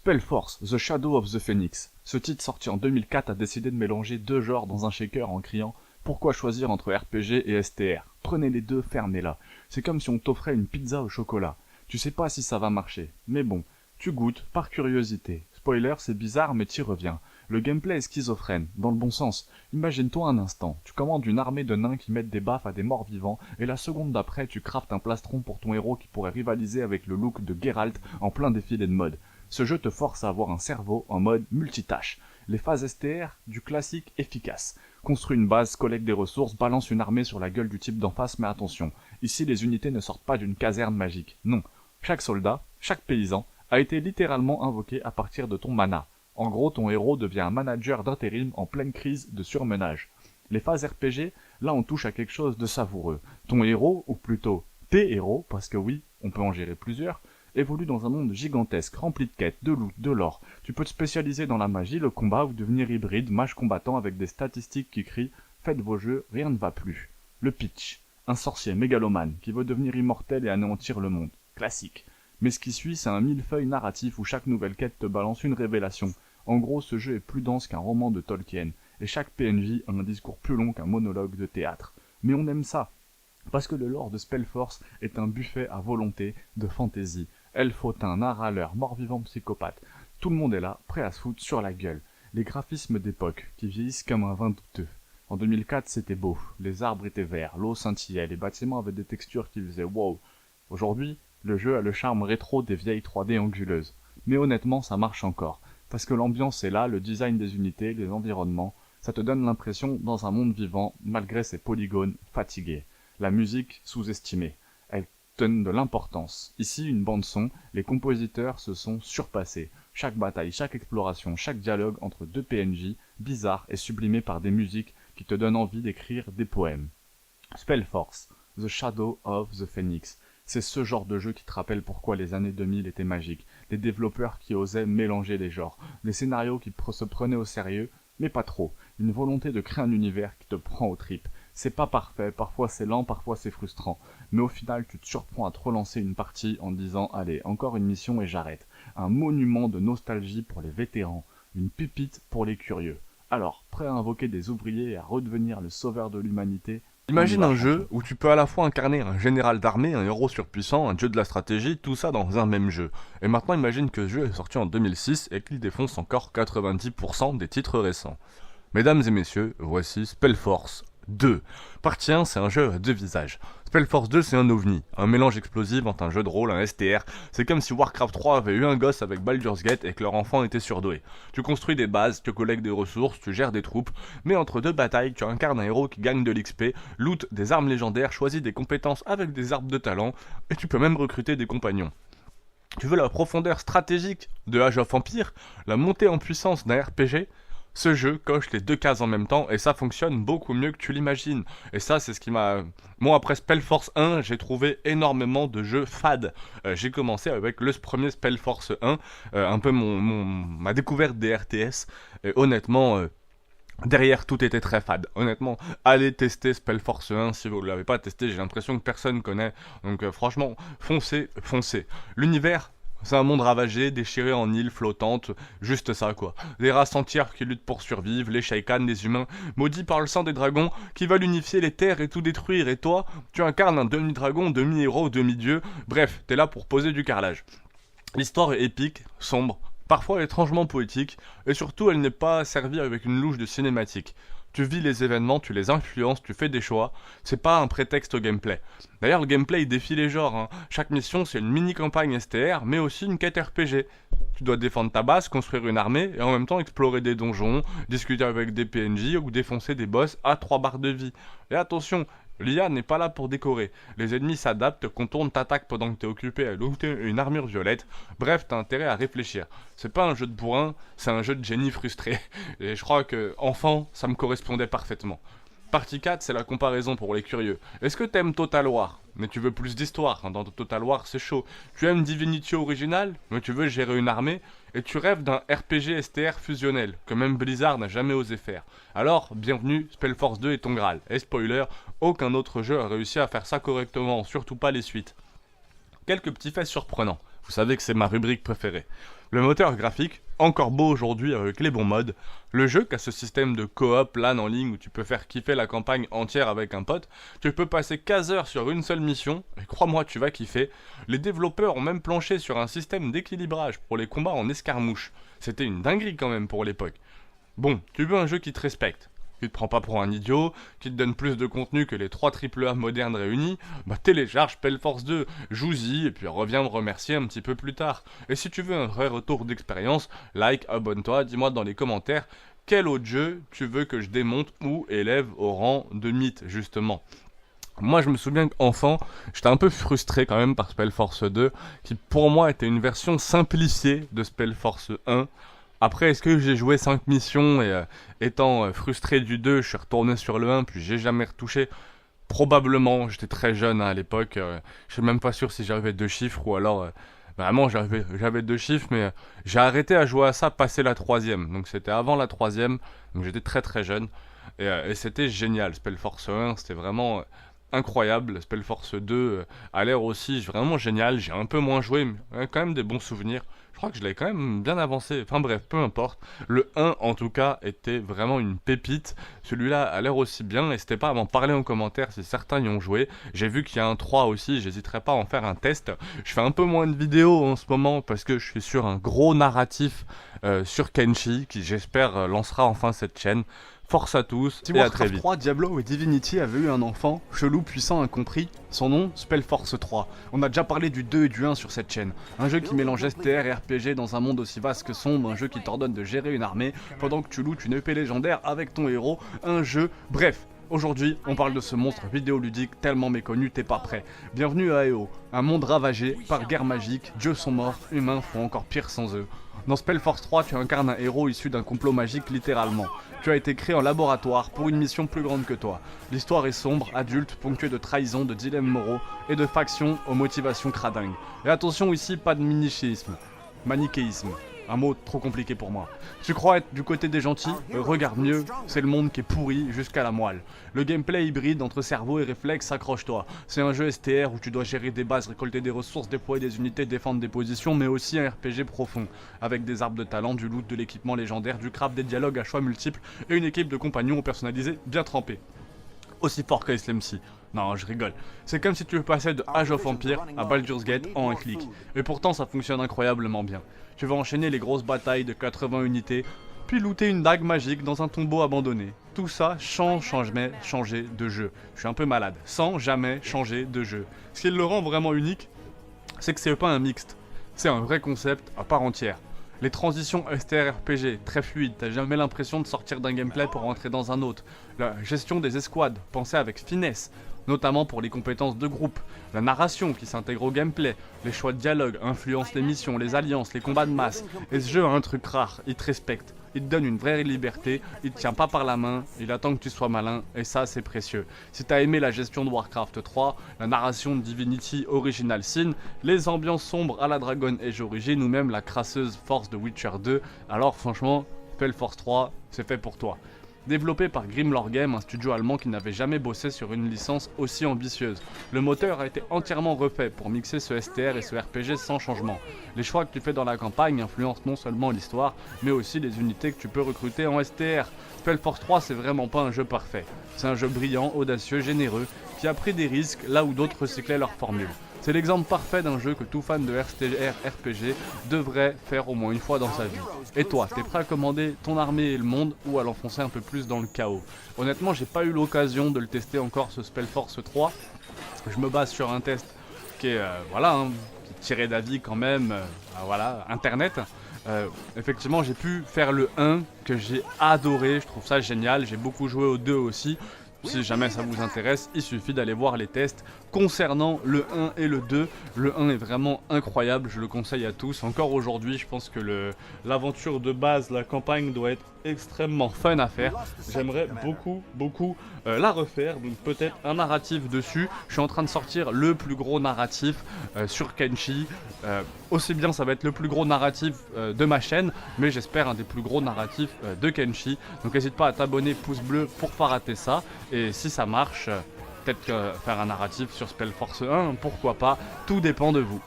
Spellforce, The Shadow of the Phoenix. Ce titre sorti en 2004 a décidé de mélanger deux genres dans un shaker en criant « Pourquoi choisir entre RPG et STR? Prenez les deux, fermez-la. » C'est comme si on t'offrait une pizza au chocolat. Tu sais pas si ça va marcher, mais bon, tu goûtes par curiosité. Spoiler, c'est bizarre mais t'y reviens. Le gameplay est schizophrène, dans le bon sens. Imagine-toi un instant, tu commandes une armée de nains qui mettent des baffes à des morts vivants, et la seconde d'après tu craftes un plastron pour ton héros qui pourrait rivaliser avec le look de Geralt en plein défilé de mode. Ce jeu te force à avoir un cerveau en mode multitâche. Les phases STR, du classique efficace. Construis une base, collecte des ressources, balance une armée sur la gueule du type d'en face, mais attention, ici les unités ne sortent pas d'une caserne magique. Non, chaque soldat, chaque paysan, a été littéralement invoqué à partir de ton mana. En gros, ton héros devient un manager d'intérim en pleine crise de surmenage. Les phases RPG, là on touche à quelque chose de savoureux. Ton héros, ou plutôt tes héros, parce que oui, on peut en gérer plusieurs, évolue dans un monde gigantesque, rempli de quêtes, de loot, de lore. Tu peux te spécialiser dans la magie, le combat ou devenir hybride, mage combattant avec des statistiques qui crient « Faites vos jeux, rien ne va plus ». Le pitch. Un sorcier mégalomane qui veut devenir immortel et anéantir le monde. Classique. Mais ce qui suit, c'est un millefeuille narratif où chaque nouvelle quête te balance une révélation. En gros, ce jeu est plus dense qu'un roman de Tolkien, et chaque PNJ a un discours plus long qu'un monologue de théâtre. Mais on aime ça, parce que le lore de Spellforce est un buffet à volonté de fantaisie. Elfautin, narraleur, mort-vivant psychopathe, tout le monde est là, prêt à se foutre sur la gueule. Les graphismes d'époque, qui vieillissent comme un vin douteux. En 2004, c'était beau, les arbres étaient verts, l'eau scintillait, les bâtiments avaient des textures qui faisaient wow. Aujourd'hui, le jeu a le charme rétro des vieilles 3D anguleuses. Mais honnêtement, ça marche encore. Parce que l'ambiance est là, le design des unités, les environnements, ça te donne l'impression dans un monde vivant, malgré ses polygones fatigués. La musique sous-estimée. Elle donne de l'importance. Ici, une bande-son, les compositeurs se sont surpassés. Chaque bataille, chaque exploration, chaque dialogue entre deux PNJ, bizarre et sublimé par des musiques qui te donnent envie d'écrire des poèmes. Spellforce, The Shadow of the Phoenix. C'est ce genre de jeu qui te rappelle pourquoi les années 2000 étaient magiques. Des développeurs qui osaient mélanger les genres. Des scénarios qui se prenaient au sérieux, mais pas trop. Une volonté de créer un univers qui te prend aux tripes. C'est pas parfait, parfois c'est lent, parfois c'est frustrant. Mais au final, tu te surprends à te relancer une partie en disant « Allez, encore une mission et j'arrête ». Un monument de nostalgie pour les vétérans. Une pépite pour les curieux. Alors, prêt à invoquer des ouvriers et à redevenir le sauveur de l'humanité? Imagine un jeu où tu peux à la fois incarner un général d'armée, un héros surpuissant, un dieu de la stratégie, tout ça dans un même jeu. Et maintenant imagine que ce jeu est sorti en 2006 et qu'il défonce encore 90% des titres récents. Mesdames et messieurs, voici Spellforce 2. Partie 1, c'est un jeu à deux visages. Spellforce 2, c'est un ovni, un mélange explosif entre un jeu de rôle, un STR. C'est comme si Warcraft 3 avait eu un gosse avec Baldur's Gate et que leur enfant était surdoué. Tu construis des bases, tu collectes des ressources, tu gères des troupes, mais entre deux batailles, tu incarnes un héros qui gagne de l'XP, loot des armes légendaires, choisit des compétences avec des arbres de talent, et tu peux même recruter des compagnons. Tu veux la profondeur stratégique de Age of Empire, la montée en puissance d'un RPG? Ce jeu coche les deux cases en même temps et ça fonctionne beaucoup mieux que tu l'imagines. Et ça, c'est ce qui m'a... Moi, après Spellforce 1, j'ai trouvé énormément de jeux fades. J'ai commencé avec le premier Spellforce 1, un peu ma découverte des RTS. Et honnêtement... derrière, tout était très fade. Honnêtement, allez tester Spellforce 1 si vous ne l'avez pas testé. J'ai l'impression que personne connaît. Donc franchement, foncez, foncez. L'univers, c'est un monde ravagé, déchiré en îles flottantes, juste ça quoi. Des races entières qui luttent pour survivre, les Shaikan, des humains, maudits par le sang des dragons, qui veulent unifier les terres et tout détruire, et toi, tu incarnes un demi-dragon, demi-héros, demi-dieu, bref, t'es là pour poser du carrelage. L'histoire est épique, sombre, parfois étrangement poétique, et surtout elle n'est pas servie avec une louche de cinématique. Tu vis les événements, tu les influences, tu fais des choix, c'est pas un prétexte au gameplay. D'ailleurs le gameplay il défie les genres, hein. Chaque mission c'est une mini-campagne STR, mais aussi une quête RPG. Tu dois défendre ta base, construire une armée, et en même temps explorer des donjons, discuter avec des PNJ ou défoncer des boss à 3 barres de vie. Et attention, l'IA n'est pas là pour décorer. Les ennemis s'adaptent, contournent, t'attaquent pendant que t'es occupé à looter une armure violette. Bref, t'as intérêt à réfléchir. C'est pas un jeu de bourrin, c'est un jeu de génie frustré. Et je crois que, enfant, ça me correspondait parfaitement. Partie 4, c'est la comparaison pour les curieux. Est-ce que t'aimes Total War? Mais tu veux plus d'histoire, hein. Dans Total War c'est chaud. Tu aimes Divinity Original? Mais tu veux gérer une armée? Et tu rêves d'un RPG STR fusionnel, que même Blizzard n'a jamais osé faire. Alors, bienvenue, Spellforce 2 est ton Graal. Et spoiler, aucun autre jeu a réussi à faire ça correctement, surtout pas les suites. Quelques petits faits surprenants. Vous savez que c'est ma rubrique préférée. Le moteur graphique, encore beau aujourd'hui avec les bons modes. Le jeu qui a ce système de coop LAN en ligne où tu peux faire kiffer la campagne entière avec un pote. Tu peux passer 15 heures sur une seule mission, et crois-moi tu vas kiffer. Les développeurs ont même planché sur un système d'équilibrage pour les combats en escarmouche. C'était une dinguerie quand même pour l'époque. Bon, tu veux un jeu qui te respecte, qui te prend pas pour un idiot, qui te donne plus de contenu que les 3 AAA modernes réunis, bah télécharge Spellforce 2, joue-y et puis reviens me remercier un petit peu plus tard. Et si tu veux un vrai retour d'expérience, like, abonne-toi, dis-moi dans les commentaires quel autre jeu tu veux que je démonte ou élève au rang de mythe justement. Moi je me souviens qu'enfant, j'étais un peu frustré quand même par Spellforce 2, qui pour moi était une version simplifiée de Spellforce 1. Après, est-ce que j'ai joué 5 missions et étant frustré du 2, je suis retourné sur le 1, puis j'ai jamais retouché? Probablement, j'étais très jeune à l'époque, je suis même pas sûr si j'avais 2 chiffres ou alors... vraiment, j'avais 2 chiffres, mais j'ai arrêté à jouer à ça passé la 3ème. Donc c'était avant la 3ème, donc j'étais très très jeune. Et c'était génial, Spellforce 1, c'était vraiment incroyable. Spellforce 2 a l'air aussi vraiment génial, j'ai un peu moins joué, mais quand même des bons souvenirs. Je crois que je l'ai quand même bien avancé, enfin bref, peu importe. Le 1 en tout cas était vraiment une pépite, celui-là a l'air aussi bien, n'hésitez pas à m'en parler en commentaire si certains y ont joué. J'ai vu qu'il y a un 3 aussi, j'hésiterai pas à en faire un test. Je fais un peu moins de vidéos en ce moment parce que je suis sur un gros narratif sur Kenshi qui j'espère lancera enfin cette chaîne. Force à tous Si et à très Warcraft vite. 3, Diablo et Divinity avaient eu un enfant, chelou, puissant, incompris, son nom, Spellforce 3. On a déjà parlé du 2 et du 1 sur cette chaîne. Un jeu qui mélange STR et RPG dans un monde aussi vaste que sombre, un jeu qui t'ordonne de gérer une armée, pendant que tu lootes une épée légendaire avec ton héros, un jeu, bref. Aujourd'hui, on parle de ce monstre vidéoludique tellement méconnu, t'es pas prêt. Bienvenue à EO, un monde ravagé par guerre magique, dieux sont morts, humains font encore pire sans eux. Dans Spellforce 3, tu incarnes un héros issu d'un complot magique littéralement. Tu as été créé en laboratoire pour une mission plus grande que toi. L'histoire est sombre, adulte, ponctuée de trahison, de dilemmes moraux et de factions aux motivations cradingues. Et attention ici, pas de manichéisme. Un mot trop compliqué pour moi. Tu crois être du côté des gentils? Regarde mieux, c'est le monde qui est pourri jusqu'à la moelle. Le gameplay hybride entre cerveau et réflexe, accroche-toi. C'est un jeu STR où tu dois gérer des bases, récolter des ressources, déployer des unités, défendre des positions, mais aussi un RPG profond, avec des arbres de talent, du loot, de l'équipement légendaire, du craft, des dialogues à choix multiples et une équipe de compagnons personnalisés bien trempés. Aussi fort que SLMC. Non, je rigole. C'est comme si tu passais de Age of Empire à Baldur's Gate en un clic. Et pourtant, ça fonctionne incroyablement bien. Tu vas enchaîner les grosses batailles de 80 unités, puis looter une dague magique dans un tombeau abandonné. Tout ça sans jamais changer de jeu. Je suis un peu malade. Sans jamais changer de jeu. Ce qui le rend vraiment unique, c'est que c'est pas un mixte. C'est un vrai concept à part entière. Les transitions STR-RPG, très fluides, t'as jamais l'impression de sortir d'un gameplay pour rentrer dans un autre. La gestion des escouades, pensée avec finesse, notamment pour les compétences de groupe. La narration qui s'intègre au gameplay, les choix de dialogue influencent les missions, les alliances, les combats de masse. Et ce jeu a un truc rare, il te respecte. Il te donne une vraie liberté, il te tient pas par la main, il attend que tu sois malin, et ça c'est précieux. Si t'as aimé la gestion de Warcraft 3, la narration de Divinity Original Sin, les ambiances sombres à la Dragon Age Origin ou même la crasseuse force de Witcher 2, alors franchement, Spellforce 3, c'est fait pour toi. Développé par Grimlore Games, un studio allemand qui n'avait jamais bossé sur une licence aussi ambitieuse. Le moteur a été entièrement refait pour mixer ce STR et ce RPG sans changement. Les choix que tu fais dans la campagne influencent non seulement l'histoire, mais aussi les unités que tu peux recruter en STR. Spellforce 3, c'est vraiment pas un jeu parfait. C'est un jeu brillant, audacieux, généreux, qui a pris des risques là où d'autres recyclaient leur formule. C'est l'exemple parfait d'un jeu que tout fan de STR RPG devrait faire au moins une fois dans sa vie. Et toi, t'es prêt à commander ton armée et le monde ou à l'enfoncer un peu plus dans le chaos? Honnêtement, j'ai pas eu l'occasion de le tester encore ce Spellforce 3. Je me base sur un test qui est tiré d'avis quand même, internet. Effectivement, j'ai pu faire le 1 que j'ai adoré, je trouve ça génial. J'ai beaucoup joué au 2 aussi. Si jamais ça vous intéresse, il suffit d'aller voir les tests concernant le 1 et le 2. Le 1 est vraiment incroyable, je le conseille à tous. Encore aujourd'hui, je pense que l'aventure de base, la campagne doit être extrêmement fun à faire. J'aimerais beaucoup la refaire, donc peut-être un narratif dessus. Je suis en train de sortir le plus gros narratif sur Kenshi. Aussi bien ça va être le plus gros narratif de ma chaîne, mais j'espère un des plus gros narratifs de Kenshi. Donc n'hésite pas à t'abonner, pouce bleu pour pas rater ça. Et si ça marche, peut-être faire un narratif sur Spellforce 1, pourquoi pas, tout dépend de vous.